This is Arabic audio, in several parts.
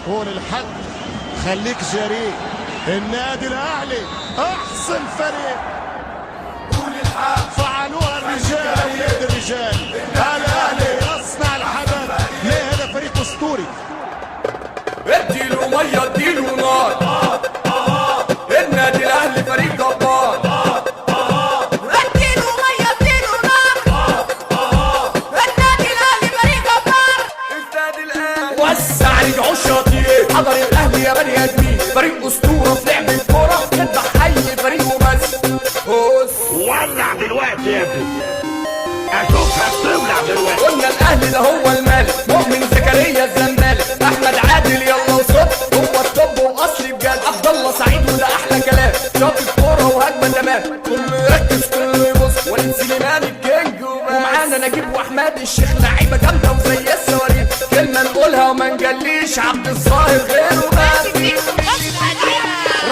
قول الحق، خليك جريء. النادي الاهلي احسن فريق، قول الحق، فعلوها الرجال اولاد الرجال. الاهلي يصنع الحدث. ليه؟ هذا فريق اسطوري. اديله ميه اديله نار. النادي الاهلي فريق جبار. اديله ميه اديله نار. النادي الاهلي فريق جبار. النادي الاهلي وسع رجعوا الشاطئ. حضر الاهلي يا بني ادمين، فريق اسطوره في لعب الكوره. يذبح اي فريق وبس. ولع دلوقتي يا ابني، اشوفك تولع دلوقتي. قلنا الاهلي ده هو الملك، مؤمن زكريا الزمالك، احمد عادل يلا وصف، هو الطب واصلي بجد. عبد الله سعيد وده احلى كلام، شاط الكوره وهجمه تمام. كله يركز كله يبص، وليد سليمان الكينج ومعانا نجيب واحمد الشيخ، لعيبه جامده وزي الصواريخ. كلمه نقولها وما نجليش، عبد الظاهر غيره بس.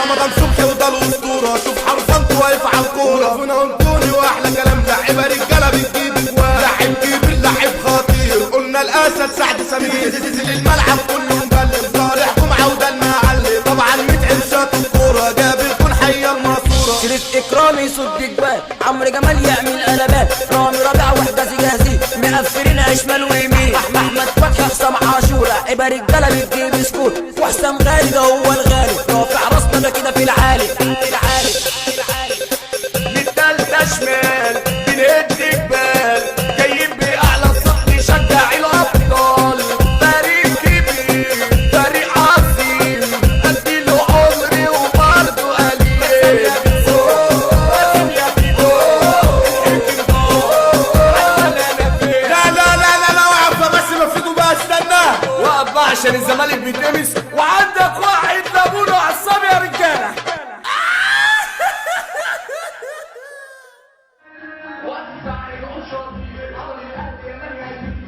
رمضان صبحي وده الاسطوره، شوف حرفنته واقف على الكوره. فونا وانتوني واحلى كلام، لعيبه رجاله بتجيب اجوان. لعيب كبير لعيب خطير، قلنا الاسد سعد سمير. الملعب كله مبلم، صالح جمعه وده المعلم. طبعا متعب شاط الكوره، جاب الجون حيه الماسوره. شريف اكرامي يصد جبال، عمرو جمال يعمل قلبات، رامي ربيع وحجازي جاهزين، مقفلينها شمال ويمين. احمد فتحي حسام عاشور، لعيبه رجاله بتجيب سكور. وحسام غالي ده هو الغالي، رافع راسنا ده كده في العالي. للتالتة شمال بنهد جبال، جايين بأعلى الصوت نشجع الأبطال. فريق كبير فريق عظيم، أديله عمري وبرضه قليل. لا واقفه بس مفيده بقى، استنى وقف بقى عشان الزمالك بيتلمس، وعندك واحد لابونه عصام يا رجاله. وسع العشر، حضر الاهلي يا